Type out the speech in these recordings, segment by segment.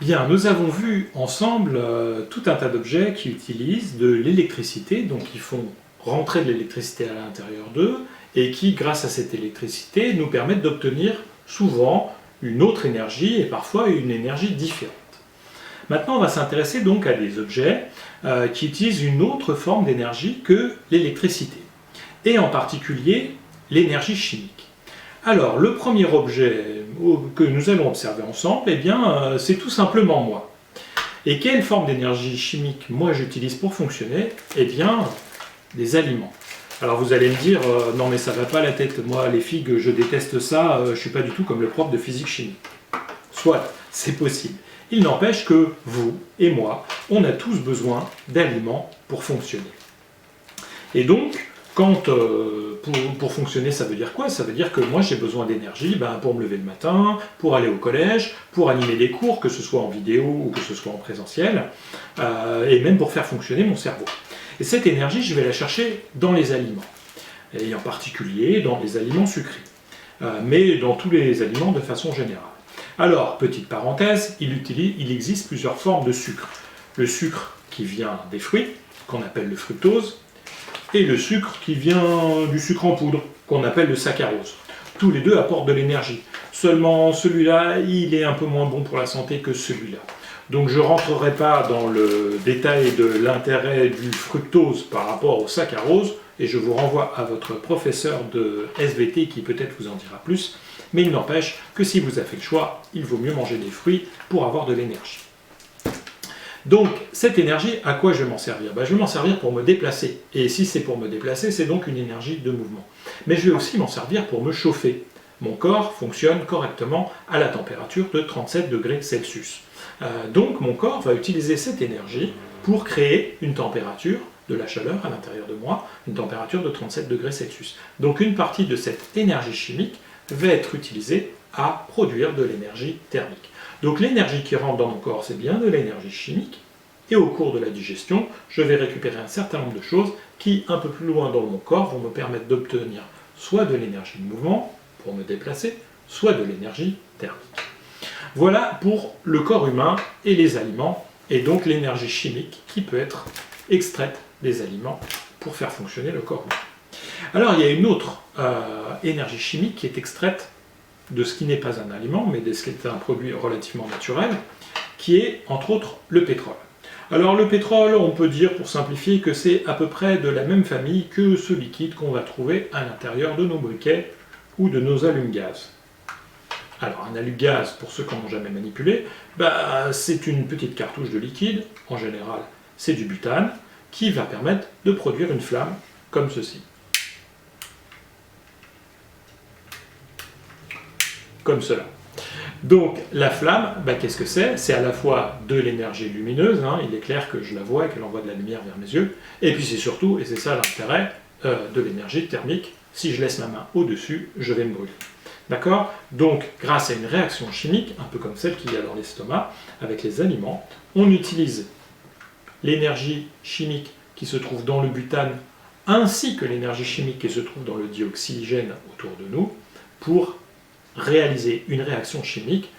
Bien, nous avons vu ensemble tout un tas d'objets qui utilisent de l'électricité, donc qui font rentrer de l'électricité à l'intérieur d'eux, et qui, grâce à cette électricité, nous permettent d'obtenir souvent une autre énergie, et parfois une énergie différente. Maintenant, on va s'intéresser donc à des objets qui utilisent une autre forme d'énergie que l'électricité, et en particulier l'énergie chimique. Alors, le premier objet que nous allons observer ensemble, eh bien, c'est tout simplement moi. Et quelle forme d'énergie chimique moi j'utilise pour fonctionner? Eh bien, des aliments. Alors vous allez me dire, non mais ça va pas la tête, moi les figues, je déteste ça, je suis pas du tout comme le prof de physique-chimie. Soit, c'est possible. Il n'empêche que vous et moi, on a tous besoin d'aliments pour fonctionner. Et donc, quand pour fonctionner, ça veut dire quoi? Ça veut dire que moi j'ai besoin d'énergie pour me lever le matin, pour aller au collège, pour animer des cours, que ce soit en vidéo ou que ce soit en présentiel, et même pour faire fonctionner mon cerveau. Et cette énergie, je vais la chercher dans les aliments, et en particulier dans les aliments sucrés, mais dans tous les aliments de façon générale. Alors, petite parenthèse, il existe plusieurs formes de sucre. Le sucre qui vient des fruits, qu'on appelle le fructose, et le sucre qui vient du sucre en poudre, qu'on appelle le saccharose. Tous les deux apportent de l'énergie. Seulement celui-là, il est un peu moins bon pour la santé que celui-là. Donc je ne rentrerai pas dans le détail de l'intérêt du fructose par rapport au saccharose, et je vous renvoie à votre professeur de SVT qui peut-être vous en dira plus, mais il n'empêche que si vous avez fait le choix, il vaut mieux manger des fruits pour avoir de l'énergie. Donc, cette énergie, à quoi je vais m'en servir? Je vais m'en servir pour me déplacer. Et si c'est pour me déplacer, c'est donc une énergie de mouvement. Mais je vais aussi m'en servir pour me chauffer. Mon corps fonctionne correctement à la température de 37 degrés Celsius. Donc, mon corps va utiliser cette énergie pour créer une température, de la chaleur à l'intérieur de moi, une température de 37 degrés Celsius. Donc, une partie de cette énergie chimique va être utilisée à produire de l'énergie thermique. Donc l'énergie qui rentre dans mon corps, c'est bien de l'énergie chimique, et au cours de la digestion, je vais récupérer un certain nombre de choses qui, un peu plus loin dans mon corps, vont me permettre d'obtenir soit de l'énergie de mouvement, pour me déplacer, soit de l'énergie thermique. Voilà pour le corps humain et les aliments, et donc l'énergie chimique qui peut être extraite des aliments pour faire fonctionner le corps humain. Alors il y a une autre énergie chimique qui est extraite de ce qui n'est pas un aliment, mais de ce qui est un produit relativement naturel, qui est entre autres le pétrole. Alors le pétrole, on peut dire pour simplifier que c'est à peu près de la même famille que ce liquide qu'on va trouver à l'intérieur de nos briquets ou de nos allumes-gaz. Alors un allume-gaz, pour ceux qui n'en ont jamais manipulé, c'est une petite cartouche de liquide, en général c'est du butane, qui va permettre de produire une flamme comme ceci. Comme cela. Donc la flamme, qu'est-ce que c'est? C'est à la fois de l'énergie lumineuse, il est clair que je la vois et qu'elle envoie de la lumière vers mes yeux, et puis c'est surtout, et c'est ça l'intérêt, de l'énergie thermique. Si je laisse ma main au-dessus, je vais me brûler. D'accord? Donc grâce à une réaction chimique, un peu comme celle qu'il y a dans l'estomac, avec les aliments, on utilise l'énergie chimique qui se trouve dans le butane, ainsi que l'énergie chimique qui se trouve dans le dioxygène autour de nous, pour réaliser une réaction chimique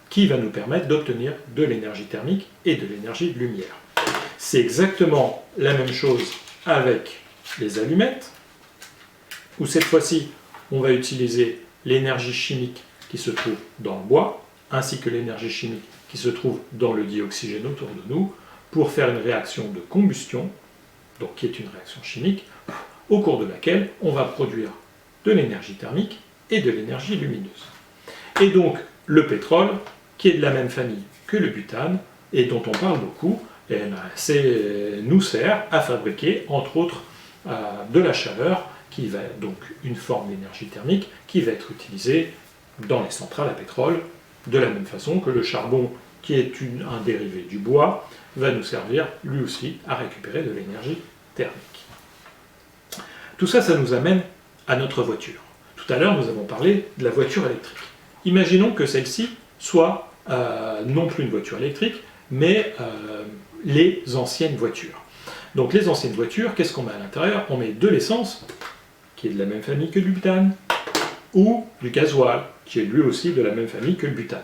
qui va nous permettre d'obtenir de l'énergie thermique et de l'énergie de lumière. C'est exactement la même chose avec les allumettes, où cette fois-ci, on va utiliser l'énergie chimique qui se trouve dans le bois, ainsi que l'énergie chimique qui se trouve dans le dioxygène autour de nous, pour faire une réaction de combustion, donc qui est une réaction chimique, au cours de laquelle on va produire de l'énergie thermique et de l'énergie lumineuse. Et donc, le pétrole, qui est de la même famille que le butane, et dont on parle beaucoup, nous sert à fabriquer, entre autres, de la chaleur, qui va donc une forme d'énergie thermique, qui va être utilisée dans les centrales à pétrole, de la même façon que le charbon, qui est un dérivé du bois, va nous servir, lui aussi, à récupérer de l'énergie thermique. Tout ça, ça nous amène à notre voiture. Tout à l'heure, nous avons parlé de la voiture électrique. Imaginons que celle-ci soit non plus une voiture électrique, mais les anciennes voitures. Donc les anciennes voitures, qu'est-ce qu'on met à l'intérieur? On met de l'essence, qui est de la même famille que du butane. ou du gasoil, qui est lui aussi de la même famille que le butane.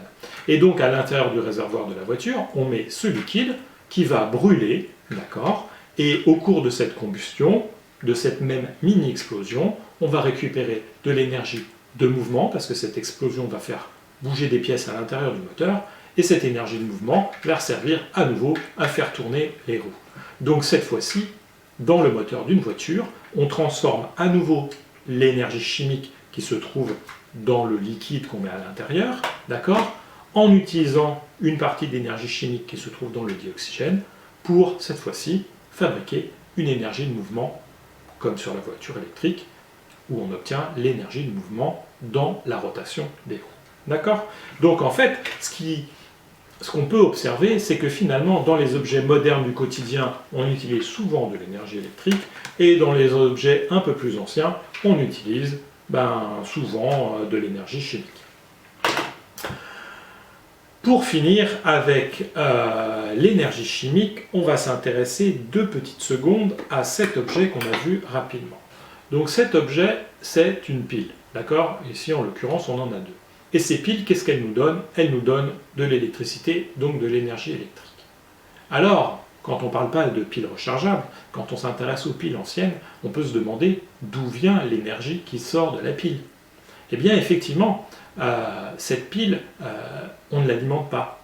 Et donc à l'intérieur du réservoir de la voiture, on met ce liquide qui va brûler, d'accord, et au cours de cette combustion, de cette même mini-explosion, on va récupérer de l'énergie de mouvement, parce que cette explosion va faire bouger des pièces à l'intérieur du moteur, et cette énergie de mouvement va servir à nouveau à faire tourner les roues. Donc cette fois-ci, dans le moteur d'une voiture, on transforme à nouveau l'énergie chimique qui se trouve dans le liquide qu'on met à l'intérieur, d'accord, en utilisant une partie d'énergie chimique qui se trouve dans le dioxygène pour, cette fois-ci, fabriquer une énergie de mouvement, comme sur la voiture électrique, où on obtient l'énergie de mouvement dans la rotation des roues. D'accord? Donc en fait, ce qu'on peut observer, c'est que finalement, dans les objets modernes du quotidien, on utilise souvent de l'énergie électrique, et dans les objets un peu plus anciens, on utilise souvent de l'énergie chimique. Pour finir avec l'énergie chimique, on va s'intéresser 2 petites secondes à cet objet qu'on a vu rapidement. Donc cet objet, c'est une pile, d'accord? Ici, en l'occurrence, on en a 2. Et ces piles, qu'est-ce qu'elles nous donnent? Elles nous donnent de l'électricité, donc de l'énergie électrique. Alors, quand on ne parle pas de piles rechargeables, quand on s'intéresse aux piles anciennes, on peut se demander d'où vient l'énergie qui sort de la pile. Eh bien, effectivement, cette pile, on ne l'alimente pas.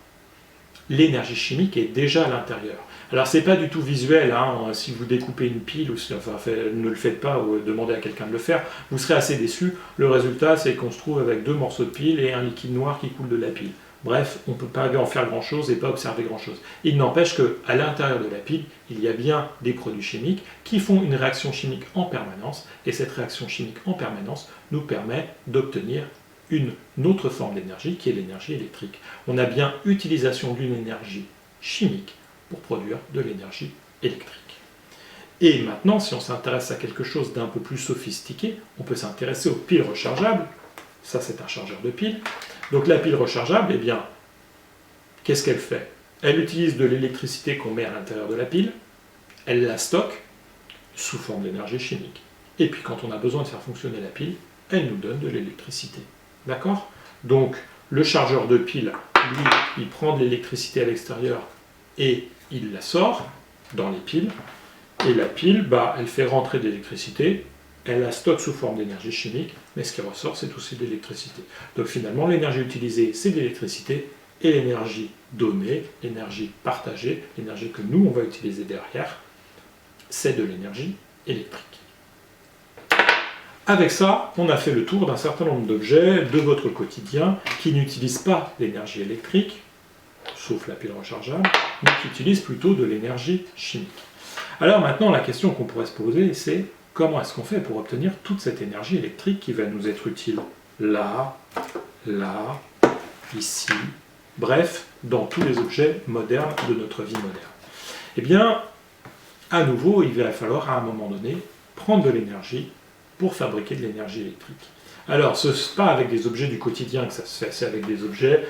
L'énergie chimique est déjà à l'intérieur. Alors, ce n'est pas du tout visuel, hein, si vous découpez une pile, ne le faites pas ou demandez à quelqu'un de le faire, vous serez assez déçu. Le résultat, c'est qu'on se trouve avec 2 morceaux de pile et un liquide noir qui coule de la pile. Bref, on ne peut pas en faire grand-chose et pas observer grand-chose. Il n'empêche qu'à l'intérieur de la pile, il y a bien des produits chimiques qui font une réaction chimique en permanence, et cette réaction chimique en permanence nous permet d'obtenir une autre forme d'énergie qui est l'énergie électrique. On a bien utilisation d'une énergie chimique pour produire de l'énergie électrique. Et maintenant, si on s'intéresse à quelque chose d'un peu plus sophistiqué, on peut s'intéresser aux piles rechargeables. Ça, c'est un chargeur de piles. Donc la pile rechargeable, eh bien, qu'est-ce qu'elle fait? Elle utilise de l'électricité qu'on met à l'intérieur de la pile, elle la stocke sous forme d'énergie chimique. Et puis quand on a besoin de faire fonctionner la pile, elle nous donne de l'électricité. D'accord? Donc le chargeur de pile, lui, il prend de l'électricité à l'extérieur et il la sort dans les piles. Et la pile, elle fait rentrer de l'électricité, elle la stocke sous forme d'énergie chimique, mais ce qui ressort, c'est aussi de l'électricité. Donc finalement, l'énergie utilisée, c'est de l'électricité, et l'énergie donnée, l'énergie partagée, l'énergie que nous, on va utiliser derrière, c'est de l'énergie électrique. Avec ça, on a fait le tour d'un certain nombre d'objets de votre quotidien qui n'utilisent pas l'énergie électrique, sauf la pile rechargeable, mais qui utilisent plutôt de l'énergie chimique. Alors maintenant, la question qu'on pourrait se poser, c'est comment est-ce qu'on fait pour obtenir toute cette énergie électrique qui va nous être utile là, là, ici, bref, dans tous les objets modernes de notre vie moderne? Eh bien, à nouveau, il va falloir à un moment donné prendre de l'énergie pour fabriquer de l'énergie électrique. Alors, ce n'est pas avec des objets du quotidien que ça se fait, c'est avec des objets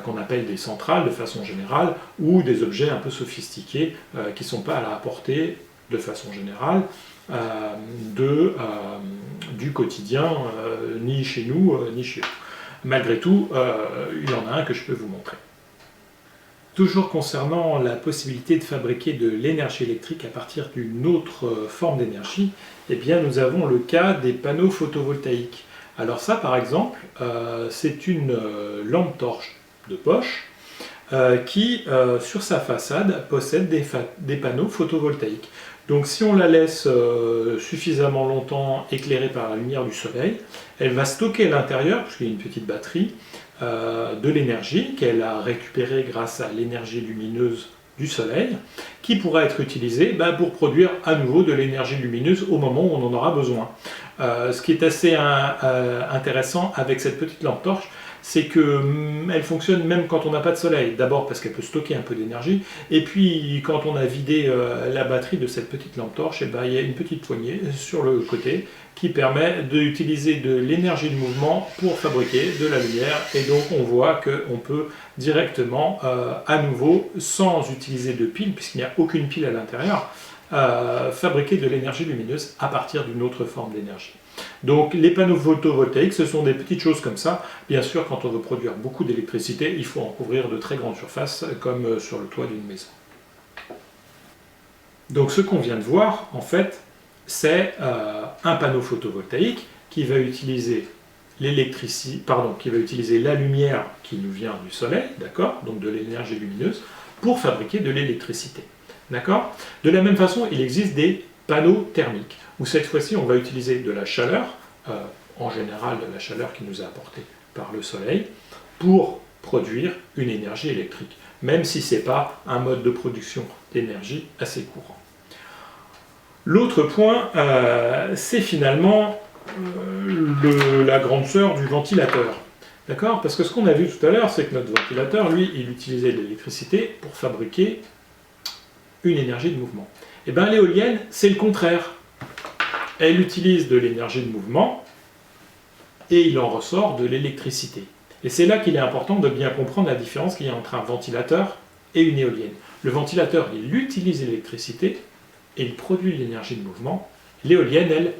qu'on appelle des centrales de façon générale, ou des objets un peu sophistiqués qui ne sont pas à la portée de façon générale du quotidien, ni chez nous, ni chez eux. Malgré tout, il y en a un que je peux vous montrer. Toujours concernant la possibilité de fabriquer de l'énergie électrique à partir d'une autre forme d'énergie, eh bien nous avons le cas des panneaux photovoltaïques. Alors ça, par exemple, c'est une lampe torche de poche qui, sur sa façade, possède des panneaux photovoltaïques. Donc si on la laisse suffisamment longtemps éclairée par la lumière du soleil, elle va stocker à l'intérieur, puisqu'il y a une petite batterie, de l'énergie qu'elle a récupérée grâce à l'énergie lumineuse du soleil, qui pourra être utilisée pour produire à nouveau de l'énergie lumineuse au moment où on en aura besoin. Ce qui est assez intéressant avec cette petite lampe torche, c'est qu'elle fonctionne même quand on n'a pas de soleil. D'abord parce qu'elle peut stocker un peu d'énergie, et puis quand on a vidé la batterie de cette petite lampe torche, il y a une petite poignée sur le côté qui permet d'utiliser de l'énergie de mouvement pour fabriquer de la lumière, et donc on voit qu'on peut directement, à nouveau, sans utiliser de pile, puisqu'il n'y a aucune pile à l'intérieur, fabriquer de l'énergie lumineuse à partir d'une autre forme d'énergie. Donc les panneaux photovoltaïques, ce sont des petites choses comme ça. Bien sûr, quand on veut produire beaucoup d'électricité, il faut en couvrir de très grandes surfaces, comme sur le toit d'une maison. Donc ce qu'on vient de voir, en fait, c'est un panneau photovoltaïque qui va utiliser la lumière qui nous vient du soleil, d'accord, donc de l'énergie lumineuse, pour fabriquer de l'électricité. D'accord. De la même façon, il existe des panneaux thermiques, où cette fois-ci, on va utiliser de la chaleur, en général de la chaleur qui nous est apportée par le soleil, pour produire une énergie électrique, même si ce n'est pas un mode de production d'énergie assez courant. L'autre point, c'est finalement la grande sœur du ventilateur. D'accord? Parce que ce qu'on a vu tout à l'heure, c'est que notre ventilateur, lui, il utilisait de l'électricité pour fabriquer une énergie de mouvement. Et bien l'éolienne, c'est le contraire. Elle utilise de l'énergie de mouvement et il en ressort de l'électricité. Et c'est là qu'il est important de bien comprendre la différence qu'il y a entre un ventilateur et une éolienne. Le ventilateur, il utilise l'électricité et il produit de l'énergie de mouvement. L'éolienne,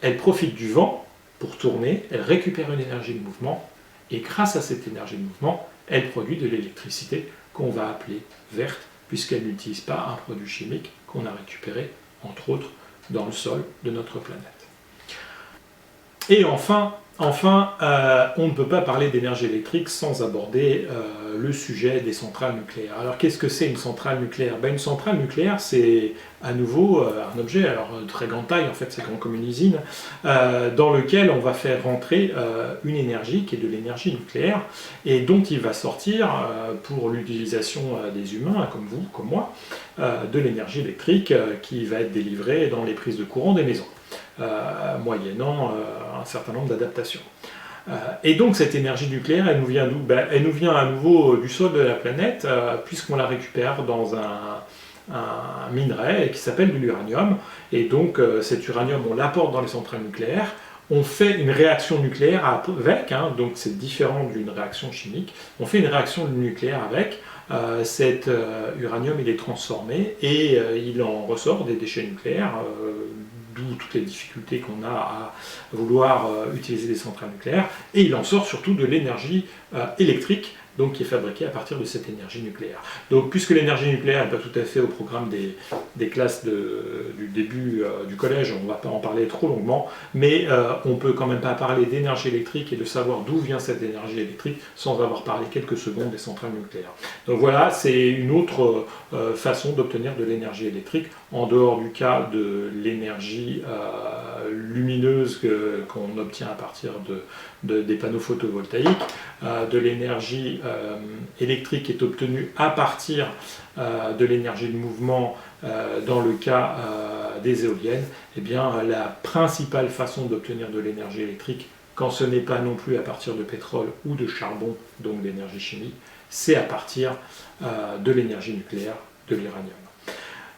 elle profite du vent pour tourner, elle récupère une énergie de mouvement et grâce à cette énergie de mouvement, elle produit de l'électricité qu'on va appeler verte, puisqu'elle n'utilise pas un produit chimique qu'on a récupéré, entre autres, dans le sol de notre planète. Et enfin, on ne peut pas parler d'énergie électrique sans aborder le sujet des centrales nucléaires. Alors qu'est-ce que c'est une centrale nucléaire? Une centrale nucléaire, c'est à nouveau un objet, alors de très grande taille, en fait c'est grand comme une usine, dans lequel on va faire rentrer une énergie qui est de l'énergie nucléaire et dont il va sortir, pour l'utilisation des humains, comme vous, comme moi, de l'énergie électrique qui va être délivrée dans les prises de courant des maisons. Moyennant un certain nombre d'adaptations. Et donc cette énergie nucléaire, elle nous vient d'où? Elle nous vient à nouveau du sol de la planète, puisqu'on la récupère dans un minerai qui s'appelle de l'uranium. Et donc cet uranium, on l'apporte dans les centrales nucléaires, on fait une réaction nucléaire avec, donc c'est différent d'une réaction chimique, on fait une réaction nucléaire avec, cet uranium il est transformé et il en ressort des déchets nucléaires, d'où toutes les difficultés qu'on a à vouloir utiliser des centrales nucléaires, et il en sort surtout de l'énergie électrique, donc qui est fabriquée à partir de cette énergie nucléaire. Donc puisque l'énergie nucléaire n'est pas tout à fait au programme des classes du début du collège, on ne va pas en parler trop longuement, mais on ne peut quand même pas parler d'énergie électrique et de savoir d'où vient cette énergie électrique sans avoir parlé quelques secondes des centrales nucléaires. Donc voilà, c'est une autre façon d'obtenir de l'énergie électrique, en dehors du cas de l'énergie lumineuse qu'on obtient à partir des panneaux photovoltaïques. De l'énergie électrique est obtenue à partir de l'énergie de mouvement dans le cas des éoliennes. Eh bien, la principale façon d'obtenir de l'énergie électrique, quand ce n'est pas non plus à partir de pétrole ou de charbon, donc d'énergie chimique, c'est à partir de l'énergie nucléaire, de l'uranium.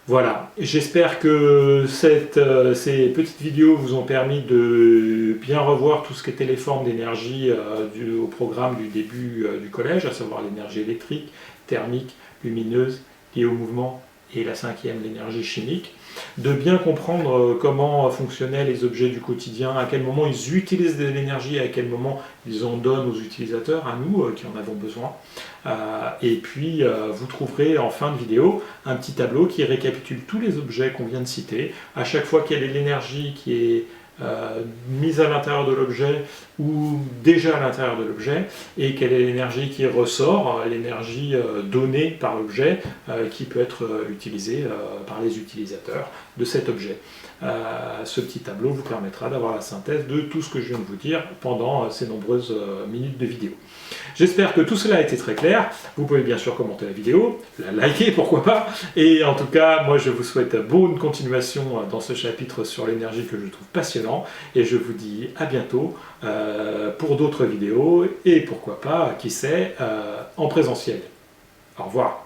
Voilà, j'espère que ces petites vidéos vous ont permis de bien revoir tout ce qu'étaient les formes d'énergie au programme du début du collège, à savoir l'énergie électrique, thermique, lumineuse, liée au mouvement, et la cinquième, l'énergie chimique, de bien comprendre comment fonctionnaient les objets du quotidien, à quel moment ils utilisent de l'énergie, à quel moment ils en donnent aux utilisateurs, à nous qui en avons besoin. Et puis vous trouverez en fin de vidéo un petit tableau qui récapitule tous les objets qu'on vient de citer. À chaque fois quelle est l'énergie qui est mise à l'intérieur de l'objet ou déjà à l'intérieur de l'objet, et quelle est l'énergie qui ressort, l'énergie donnée par l'objet qui peut être utilisée par les utilisateurs de cet objet. Ce petit tableau vous permettra d'avoir la synthèse de tout ce que je viens de vous dire pendant ces nombreuses minutes de vidéo. J'espère que tout cela a été très clair. Vous pouvez bien sûr commenter la vidéo, la liker pourquoi pas, et en tout cas moi je vous souhaite bonne continuation dans ce chapitre sur l'énergie que je trouve passionnant, et je vous dis à bientôt pour d'autres vidéos, et pourquoi pas, qui sait, en présentiel. Au revoir.